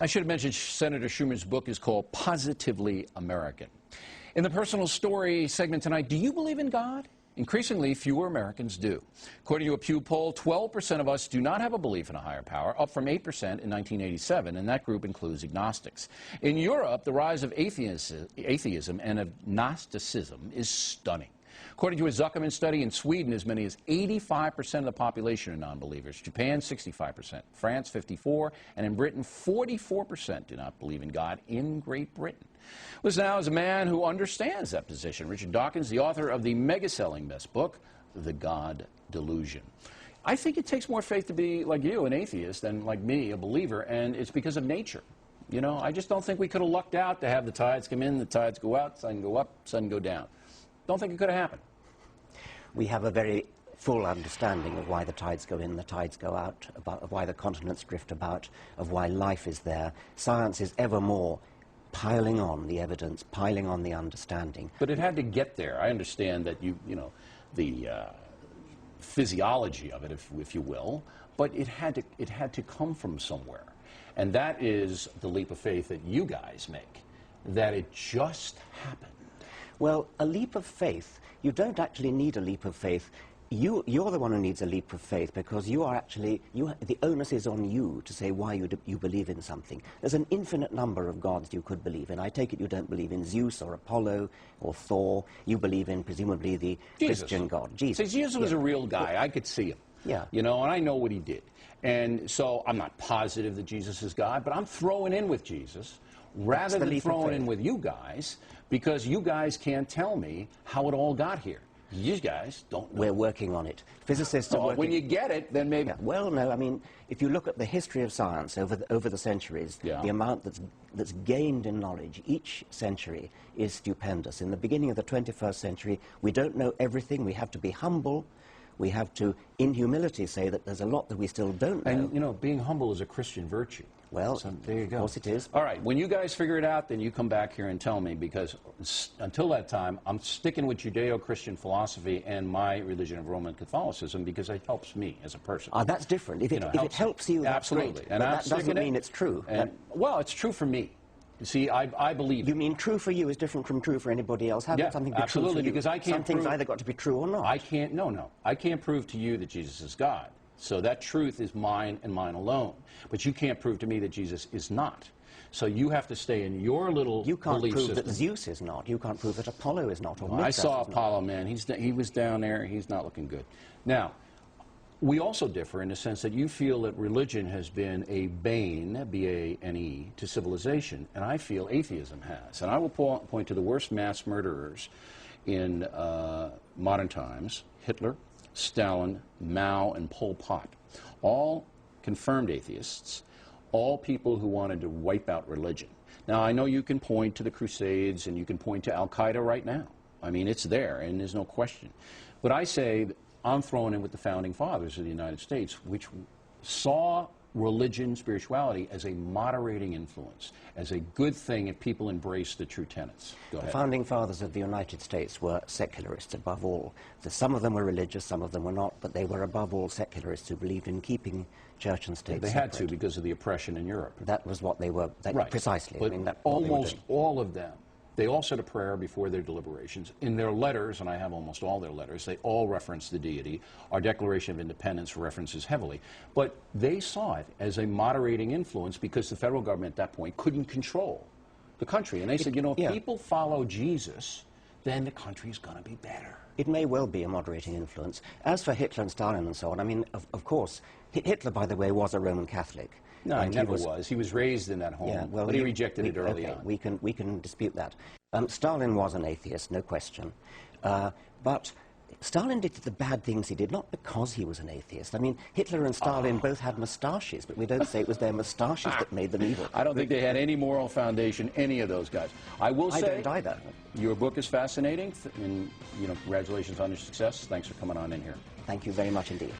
I should have mentioned Senator Schumer's book is called Positively American. In the personal story segment tonight, do you believe in God? Increasingly, fewer Americans do. According to a Pew poll, 12% of us do not have a belief in a higher power, up from 8% in 1987, and that group includes agnostics. In Europe, the rise of atheism and of Gnosticism is stunning. According to a Zuckerman study, in Sweden, as many as 85% of the population are non-believers. Japan, 65%. France, 54%. And in Britain, 44% do not believe in God in Great Britain. Listen now is a man who understands that position. Richard Dawkins, the author of the mega-selling best book, The God Delusion. I think it takes more faith to be like you, an atheist, than like me, a believer, and it's because of nature. You know, I just don't think we could have lucked out to have the tides come in, the tides go out, sun go up, sun go down. Don't think it could have happened. We have a very full understanding of why the tides go in, the tides go out, of why the continents drift about, of why life is there. Science is ever more piling on the evidence, piling on the understanding. But it had to get there. I understand that you know, the physiology of it, if you will, but it had to come from somewhere. And that is the leap of faith that you guys make, that it just happened. Well, a leap of faith, you don't actually need a leap of faith. You're the one who needs a leap of faith because you are actually, the onus is on you to say why you believe in something. There's an infinite number of gods you could believe in. I take it you don't believe in Zeus or Apollo or Thor. You believe in, presumably, the Jesus. Christian God, Jesus. See, Jesus was a real guy. I could see him. Yeah. You know, and I know what he did. And so I'm not positive that Jesus is God, but I'm throwing in with Jesus rather than throwing in with you guys, because you guys can't tell me how it all got here. You guys don't know. We're working on it. Physicists are working. When you get it, then maybe. Yeah. Well, no, I mean, if you look at the history of science over the centuries, yeah, the amount that's gained in knowledge each century is stupendous. In the beginning of the 21st century, we don't know everything. We have to be humble. We have to, in humility, say that there's a lot that we still don't know. And, you know, being humble is a Christian virtue. Well, so there you go. Of course it is. All right, when you guys figure it out, then you come back here and tell me, because until that time, I'm sticking with Judeo-Christian philosophy and my religion of Roman Catholicism because it helps me as a person. That's different. If it helps you, that's absolutely. Great. And that doesn't mean it's true. Well, it's true for me. You see, I believe. You mean true for you is different from true for anybody else? How can something be absolutely, true for you? Because I can't Something's either got to be true or not. I can't, no. I can't prove to you that Jesus is God. So that truth is mine and mine alone. But you can't prove to me that Jesus is not. So you have to stay in your little You can't belief prove system. that Zeus is not. You can't prove that Apollo is not. Or Well, I saw Apollo, man. He was down there. He's not looking good. Now, we also differ in the sense that you feel that religion has been a bane, B-A-N-E, to civilization, and I feel atheism has. And I will point to the worst mass murderers in modern times: Hitler, Stalin, Mao, and Pol Pot. All confirmed atheists, all people who wanted to wipe out religion. Now, I know you can point to the Crusades and you can point to Al-Qaeda right now. I mean, it's there, and there's no question. But I say I'm throwing in with the founding fathers of the United States, which saw religion, spirituality, as a moderating influence, as a good thing if people embrace the true tenets. Go ahead. The founding fathers of the United States were secularists above all. Some of them were religious, some of them were not, but they were above all secularists who believed in keeping church and state They separate. had to because of the oppression in Europe. That was what they were, right. Precisely. But I mean, almost all of them, they all said a prayer before their deliberations. In their letters, and I have almost all their letters, they all reference the deity. Our Declaration of Independence references heavily. But they saw it as a moderating influence because the federal government at that point couldn't control the country. And they said, you know, if people follow Jesus, then the country's going to be better. It may well be a moderating influence. As for Hitler and Stalin and so on, I mean, of course, Hitler, by the way, was a Roman Catholic. No, he never was. He was raised in that home, yeah, well, but he rejected it early on. We can dispute that. Stalin was an atheist, no question. But Stalin did the bad things he did, not because he was an atheist. I mean, Hitler and Stalin both had moustaches, but we don't say it was their moustaches that made them evil. I don't think they had any moral foundation, any of those guys. I will say, I don't either. Your book is fascinating, and, you know, congratulations on your success. Thanks for coming on in here. Thank you very much indeed.